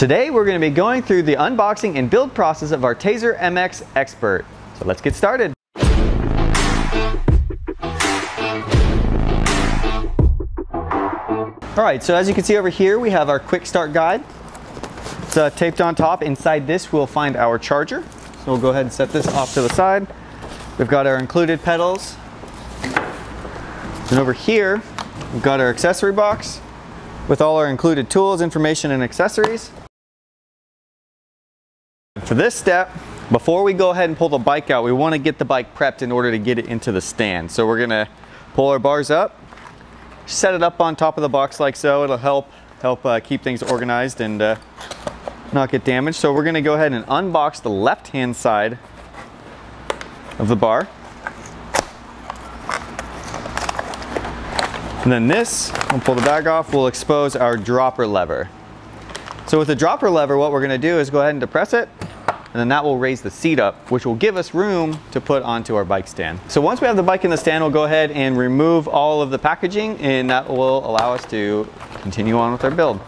Today we're going to be going through the unboxing and build process of our Tazer MX Expert. So let's get started. Alright, so as you can see over here we have our quick start guide. It's taped on top. Inside this we'll find our charger. So we'll go ahead and set this off to the side. We've got our included pedals. And over here we've got our accessory box with all our included tools, information, and accessories. For this step, before we go ahead and pull the bike out, we want to get the bike prepped in order to get it into the stand. So we're going to pull our bars up, set it up on top of the box like so. It'll help keep things organized and not get damaged. So we're going to go ahead and unbox the left-hand side of the bar. And then this, we'll pull the bag off, we'll expose our dropper lever. So with the dropper lever, what we're going to do is go ahead and depress it, and then that will raise the seat up, which will give us room to put onto our bike stand. So once we have the bike in the stand, we'll go ahead and remove all of the packaging, and that will allow us to continue on with our build.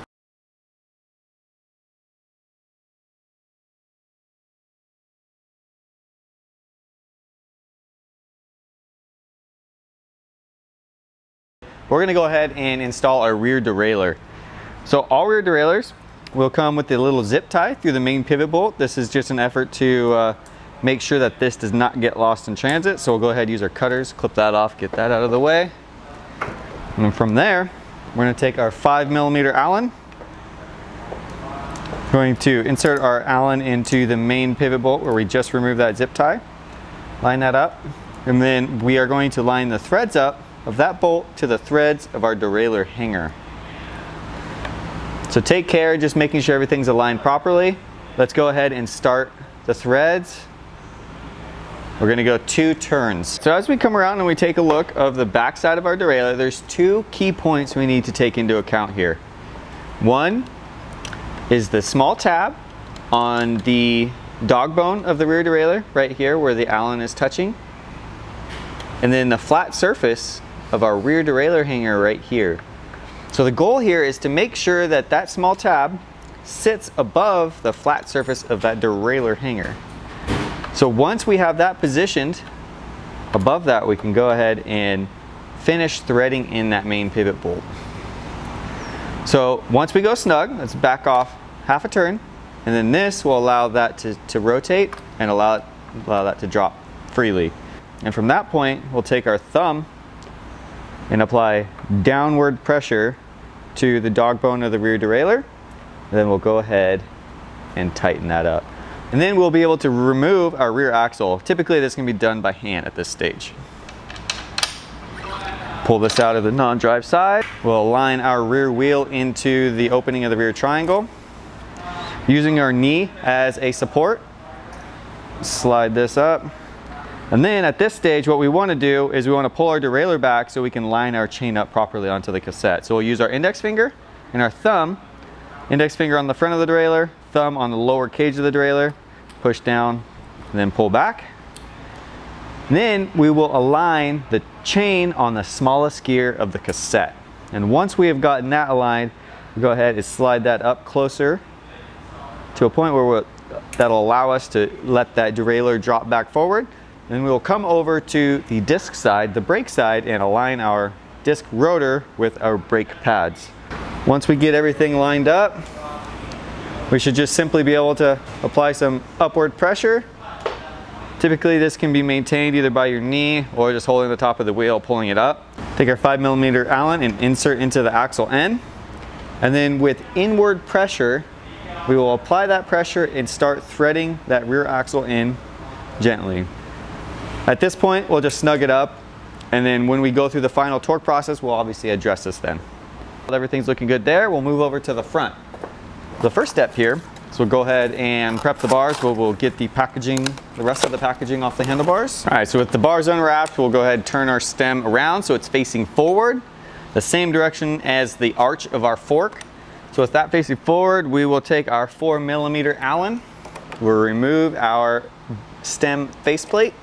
We're going to go ahead and install our rear derailleur. So all rear derailleurs will come with a little zip tie through the main pivot bolt. This is just an effort to make sure that this does not get lost in transit. So we'll go ahead and use our cutters, clip that off, get that out of the way. And from there, we're going to take our 5mm Allen. We're going to insert our Allen into the main pivot bolt where we just removed that zip tie. Line that up. And then we are going to line the threads up of that bolt to the threads of our derailleur hanger. So take care, just making sure everything's aligned properly. Let's go ahead and start the threads. We're going to go 2 turns. So as we come around and we take a look of the back side of our derailleur, there's 2 key points we need to take into account here. One is the small tab on the dog bone of the rear derailleur, right here where the Allen is touching. And then the flat surface of our rear derailleur hanger right here. So the goal here is to make sure that that small tab sits above the flat surface of that derailleur hanger. So once we have that positioned above that, we can go ahead and finish threading in that main pivot bolt. So once we go snug, let's back off half a turn, and then this will allow that to rotate and allow that to drop freely. And from that point, we'll take our thumb and apply downward pressure to the dog bone of the rear derailleur. And then we'll go ahead and tighten that up. And then we'll be able to remove our rear axle. Typically this can be done by hand at this stage. Pull this out of the non-drive side. We'll align our rear wheel into the opening of the rear triangle. Using our knee as a support, slide this up. And then at this stage, what we want to do is we want to pull our derailleur back so we can line our chain up properly onto the cassette. So we'll use our index finger and our thumb, index finger on the front of the derailleur, thumb on the lower cage of the derailleur, push down, and then pull back. And then we will align the chain on the smallest gear of the cassette. And once we have gotten that aligned, we'll go ahead and slide that up closer to a point where that'll allow us to let that derailleur drop back forward. Then we will come over to the disc side, the brake side, and align our disc rotor with our brake pads. Once we get everything lined up, we should just simply be able to apply some upward pressure. Typically this can be maintained either by your knee or just holding the top of the wheel, pulling it up. Take our 5mm Allen and insert into the axle end. And then with inward pressure, we will apply that pressure and start threading that rear axle in gently. At this point, we'll just snug it up, and then when we go through the final torque process, we'll obviously address this then. Everything's looking good there, we'll move over to the front. The first step here, so we'll go ahead and prep the bars. We'll get the packaging, the rest of the packaging off the handlebars. All right, so with the bars unwrapped, we'll go ahead and turn our stem around so it's facing forward, the same direction as the arch of our fork. So with that facing forward, we will take our 4mm Allen. We'll remove our stem faceplate.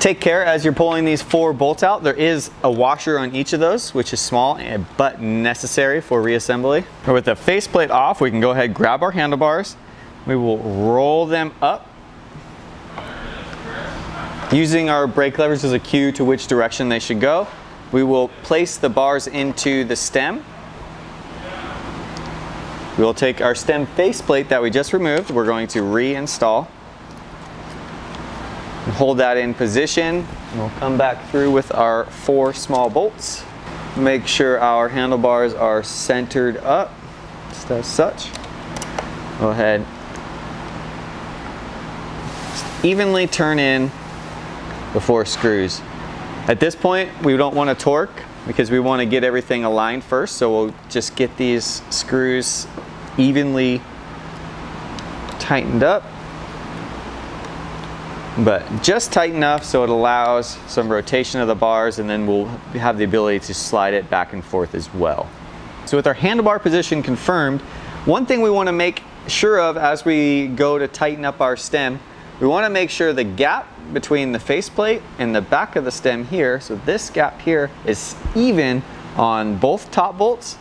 Just take care as you're pulling these 4 bolts out. There is a washer on each of those, which is small but necessary for reassembly. With the faceplate off, we can go ahead and grab our handlebars. We will roll them up, using our brake levers as a cue to which direction they should go. We will place the bars into the stem. We will take our stem faceplate that we just removed. We're going to reinstall. Hold that in position. We'll come back through with our 4 small bolts. Make sure our handlebars are centered up, just as such. Go ahead. Just evenly turn in the 4 screws. At this point, we don't want to torque because we want to get everything aligned first, so we'll just get these screws evenly tightened up, but just tight enough so it allows some rotation of the bars, and then we'll have the ability to slide it back and forth as well. So with our handlebar position confirmed, one thing we want to make sure of as we go to tighten up our stem, we want to make sure the gap between the faceplate and the back of the stem here, so this gap here, is even on both top bolts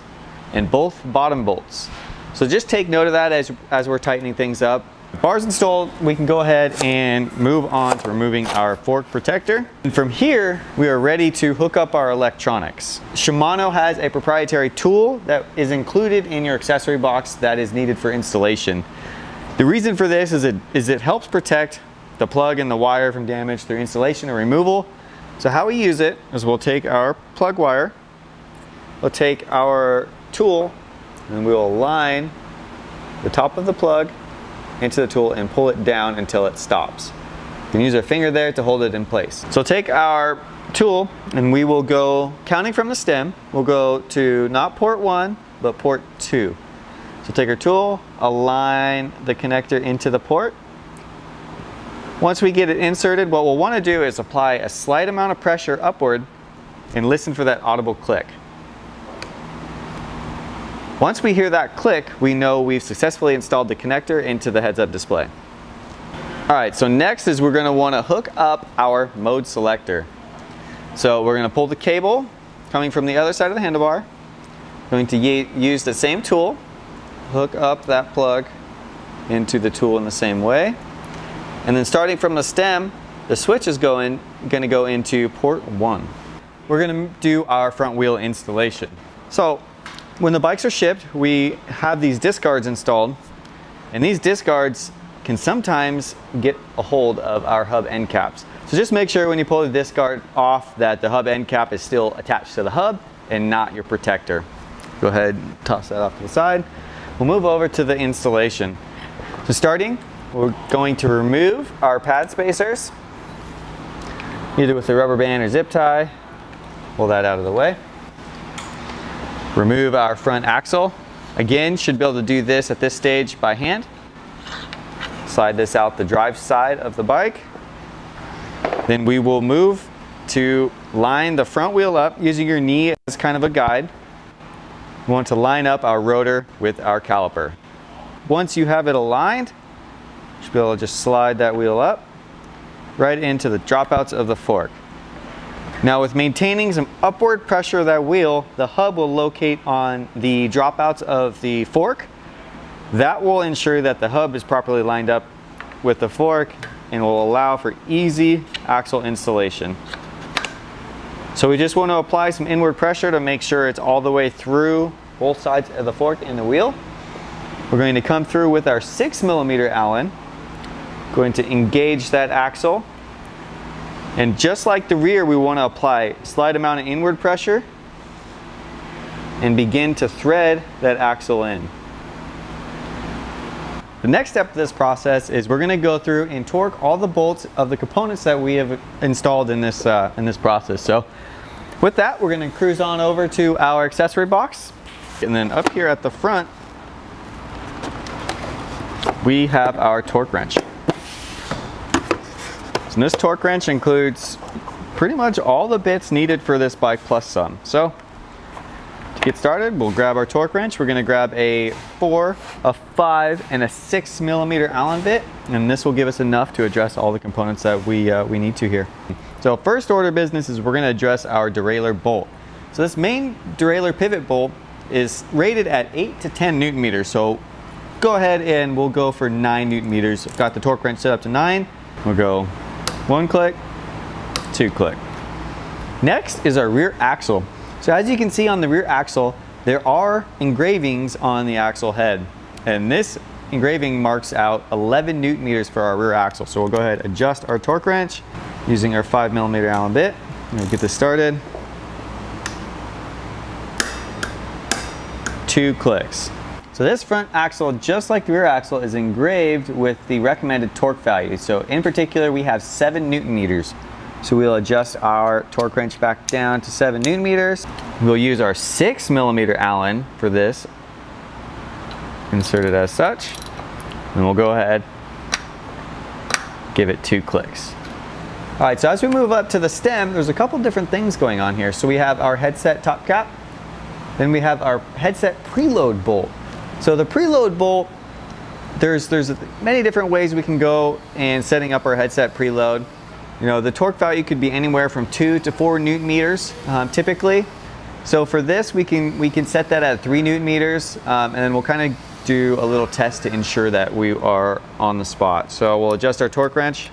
and both bottom bolts. So just take note of that as we're tightening things up. Bars installed, we can go ahead and move on to removing our fork protector. And from here, we are ready to hook up our electronics. Shimano has a proprietary tool that is included in your accessory box that is needed for installation. The reason for this is it helps protect the plug and the wire from damage through installation or removal. So how we use it is we'll take our plug wire, we'll take our tool, and we will align the top of the plug into the tool and pull it down until it stops. We can use our finger there to hold it in place. So take our tool and we will go, counting from the stem, we'll go to not port 1, but port 2. So take our tool, align the connector into the port. Once we get it inserted, what we'll want to do is apply a slight amount of pressure upward and listen for that audible click. Once we hear that click, we know we've successfully installed the connector into the heads-up display. Alright, so next is we're going to want to hook up our mode selector. So we're going to pull the cable coming from the other side of the handlebar. Going to use the same tool, hook up that plug into the tool in the same way. And then starting from the stem, the switch is going to go into port 1. We're going to do our front wheel installation. So when the bikes are shipped, we have these disc guards installed, and these disc guards can sometimes get a hold of our hub end caps. So just make sure when you pull the disc guard off that the hub end cap is still attached to the hub and not your protector. Go ahead and toss that off to the side. We'll move over to the installation. So starting, we're going to remove our pad spacers, either with a rubber band or zip tie. Pull that out of the way. Remove our front axle. Again, should be able to do this at this stage by hand. Slide this out the drive side of the bike. Then we will move to line the front wheel up using your knee as kind of a guide. We want to line up our rotor with our caliper. Once you have it aligned, you should be able to just slide that wheel up right into the dropouts of the fork. Now with maintaining some upward pressure of that wheel, the hub will locate on the dropouts of the fork. That will ensure that the hub is properly lined up with the fork and will allow for easy axle installation. So we just want to apply some inward pressure to make sure it's all the way through both sides of the fork and the wheel. We're going to come through with our 6mm Allen, going to engage that axle. And just like the rear, we want to apply a slight amount of inward pressure and begin to thread that axle in. The next step of this process is we're going to go through and torque all the bolts of the components that we have installed in this process. So with that, we're going to cruise on over to our accessory box. And then up here at the front, we have our torque wrench. So this torque wrench includes pretty much all the bits needed for this bike plus some. So to get started, we'll grab our torque wrench. We're going to grab a 4, a 5, and a 6mm Allen bit, and this will give us enough to address all the components that we need to here. So first order of business is we're going to address our derailleur bolt. So this main derailleur pivot bolt is rated at 8 to 10 Newton meters. So go ahead and we'll go for 9 Newton meters. I've got the torque wrench set up to 9. We'll go 1 click, 2 click. Next is our rear axle. So as you can see on the rear axle, there are engravings on the axle head. And this engraving marks out 11 Newton meters for our rear axle. So we'll go ahead and adjust our torque wrench using our 5mm Allen bit. I'm gonna get this started. 2 clicks. So this front axle, just like the rear axle, is engraved with the recommended torque value. So in particular, we have 7 Newton meters. So we'll adjust our torque wrench back down to 7 Newton meters. We'll use our 6mm Allen for this. Insert it as such. And we'll go ahead, give it 2 clicks. All right, so as we move up to the stem, there's a couple different things going on here. So we have our headset top cap. Then we have our headset preload bolt. So the preload bolt, there's many different ways we can go in setting up our headset preload. You know, the torque value could be anywhere from 2 to 4 Newton meters typically. So for this, we can set that at 3 Newton meters, and then we'll kind of do a little test to ensure that we are on the spot. So we'll adjust our torque wrench,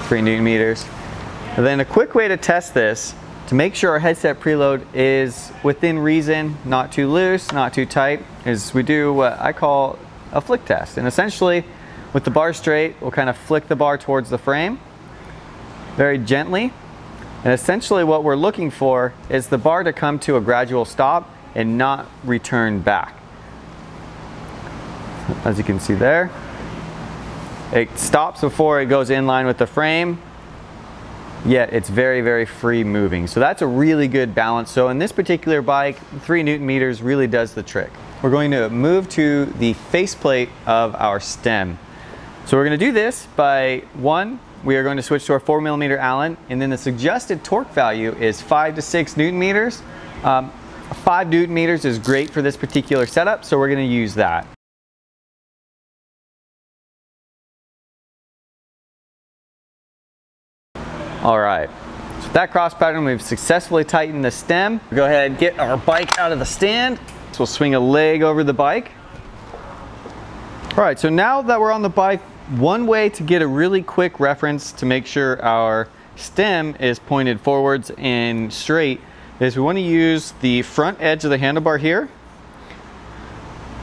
3 Newton meters. And then a quick way to test this, to make sure our headset preload is within reason, not too loose, not too tight, is we do what I call a flick test. And essentially, with the bar straight, we'll kind of flick the bar towards the frame very gently. And essentially what we're looking for is the bar to come to a gradual stop and not return back. As you can see there, it stops before it goes in line with the frame, yet it's very, very free moving. So that's a really good balance. So in this particular bike, 3 Newton meters really does the trick. We're going to move to the faceplate of our stem. So we're going to do this by, one, we are going to switch to our 4mm Allen, and then the suggested torque value is 5 to 6 Newton meters. 5 Newton meters is great for this particular setup, so we're going to use that. All right, so that cross pattern, we've successfully tightened the stem. We'll go ahead and get our bike out of the stand. So we'll swing a leg over the bike. All right, so now that we're on the bike, one way to get a really quick reference to make sure our stem is pointed forwards and straight is we want to use the front edge of the handlebar here.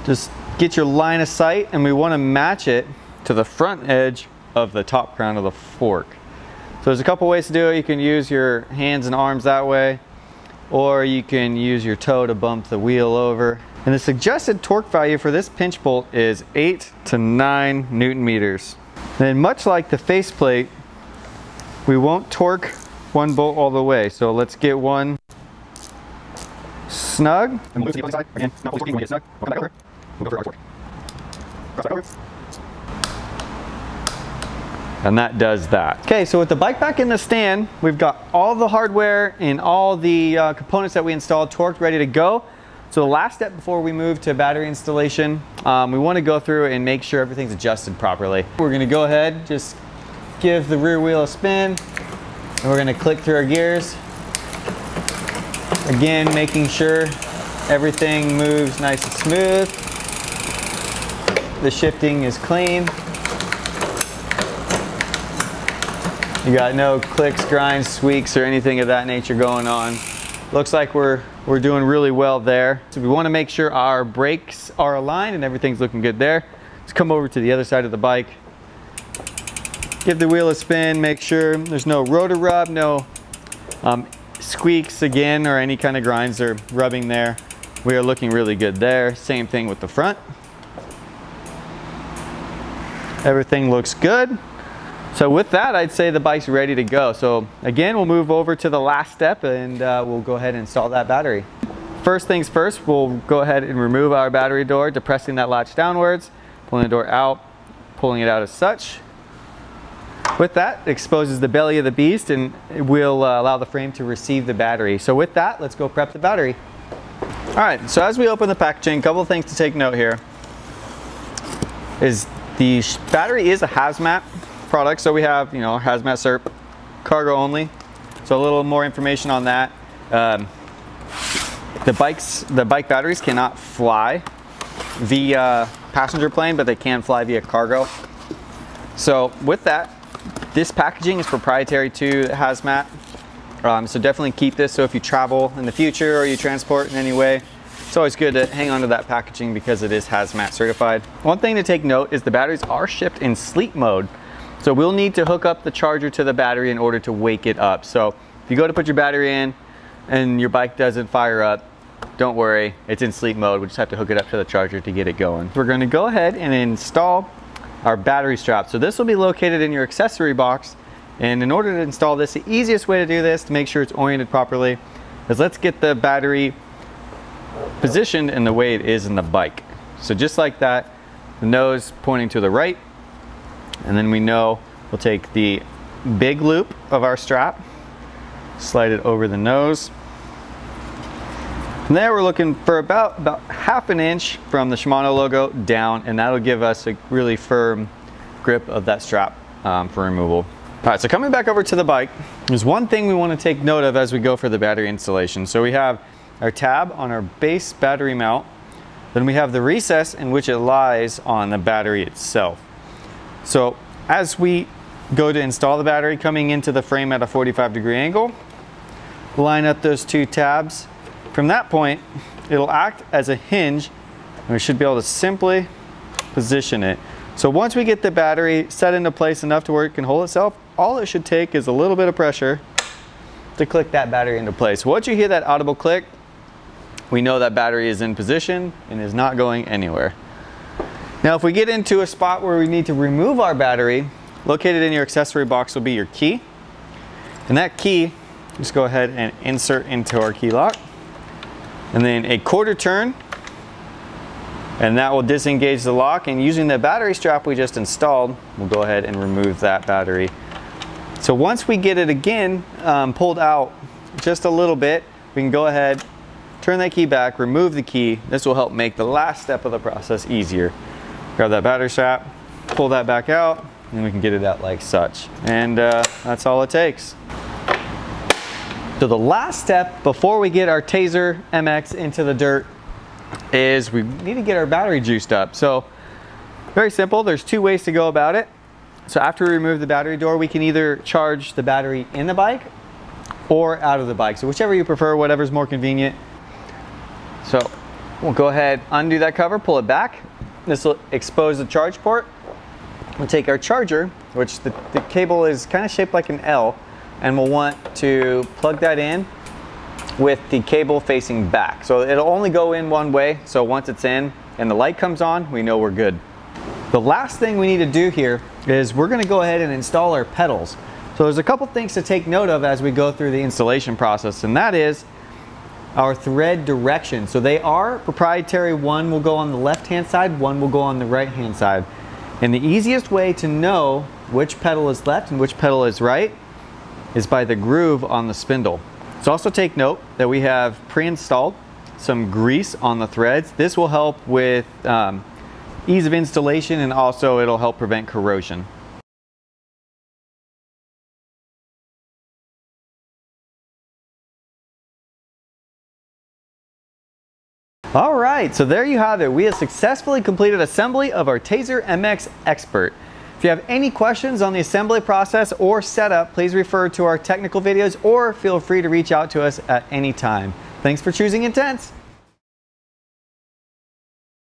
Just get your line of sight, and we want to match it to the front edge of the top crown of the fork. So there's a couple ways to do it. You can use your hands and arms that way, or you can use your toe to bump the wheel over. And the suggested torque value for this pinch bolt is 8 to 9 Newton meters. Then much like the faceplate, we won't torque one bolt all the way. So let's get one snug. And we'll move to the other side. Again, not fully torquing when we get snug. We'll come back over. We'll go for our torque. Cross back over. And that does that. Okay, so with the bike back in the stand, we've got all the hardware and all the components that we installed torqued, ready to go. So the last step before we move to battery installation, we want to go through and make sure everything's adjusted properly. We're going to go ahead, just give the rear wheel a spin, and we're going to click through our gears. Again, making sure everything moves nice and smooth. The shifting is clean. You got no clicks, grinds, squeaks, or anything of that nature going on. Looks like we're doing really well there. So we want to make sure our brakes are aligned and everything's looking good there. Let's come over to the other side of the bike. Give the wheel a spin, make sure there's no rotor rub, no squeaks again, or any kind of grinds or rubbing there. We are looking really good there. Same thing with the front. Everything looks good. So with that, I'd say the bike's ready to go. So again, we'll move over to the last step, and we'll go ahead and install that battery. First things first, we'll go ahead and remove our battery door, depressing that latch downwards, pulling the door out, pulling it out as such. With that, it exposes the belly of the beast, and it will allow the frame to receive the battery. So with that, let's go prep the battery. All right, so as we open the packaging, a couple of things to take note here is the battery is a hazmat. products. So we have, you know, hazmat cert, cargo only. So a little more information on that. The bike batteries cannot fly via passenger plane, but they can fly via cargo. So with that, this packaging is proprietary to hazmat. So definitely keep this. So if you travel in the future or you transport in any way, it's always good to hang on to that packaging because it is hazmat certified. One thing to take note is the batteries are shipped in sleep mode. So we'll need to hook up the charger to the battery in order to wake it up. So if you go to put your battery in and your bike doesn't fire up, don't worry, it's in sleep mode. We just have to hook it up to the charger to get it going. We're going to go ahead and install our battery strap. So this will be located in your accessory box. And in order to install this, the easiest way to do this to make sure it's oriented properly is let's get the battery positioned in the way it is in the bike. So just like that, the nose pointing to the right, and then we know we'll take the big loop of our strap, slide it over the nose. From there we're looking for about half an inch from the Shimano logo down, and that'll give us a really firm grip of that strap for removal. All right, so coming back over to the bike, there's one thing we want to take note of as we go for the battery installation. So we have our tab on our base battery mount, then we have the recess in which it lies on the battery itself. So as we go to install the battery, coming into the frame at a 45-degree angle, line up those two tabs. From that point, it'll act as a hinge, and we should be able to simply position it. So once we get the battery set into place enough to where it can hold itself, all it should take is a little bit of pressure to click that battery into place. Once you hear that audible click, we know that battery is in position and is not going anywhere. Now if we get into a spot where we need to remove our battery, located in your accessory box will be your key. And that key, just go ahead and insert into our key lock. And then a quarter turn, and that will disengage the lock. And using the battery strap we just installed, we'll go ahead and remove that battery. So once we get it again pulled out just a little bit, we can go ahead, turn that key back, remove the key. This will help make the last step of the process easier. Grab that battery strap, pull that back out, and we can get it out like such. And that's all it takes. So the last step before we get our Tazer MX into the dirt is we need to get our battery juiced up. So very simple, there's two ways to go about it. So after we remove the battery door, we can either charge the battery in the bike or out of the bike. So whichever you prefer, whatever's more convenient. So we'll go ahead, undo that cover, pull it back. This will expose the charge port. We'll take our charger, which the cable is kind of shaped like an L, and we'll want to plug that in with the cable facing back. So it'll only go in one way, so once it's in and the light comes on, we know we're good. The last thing we need to do here is we're gonna go ahead and install our pedals. So there's a couple things to take note of as we go through the installation process, and that is our thread direction. So they are proprietary. One will go on the left-hand side, one will go on the right-hand side. And the easiest way to know which pedal is left and which pedal is right is by the groove on the spindle. So also take note that we have pre-installed some grease on the threads. This will help with ease of installation, and also it'll help prevent corrosion. All right, so there you have it. We have successfully completed assembly of our Tazer MX Expert. If you have any questions on the assembly process or setup, please refer to our technical videos or feel free to reach out to us at any time. Thanks for choosing Intense.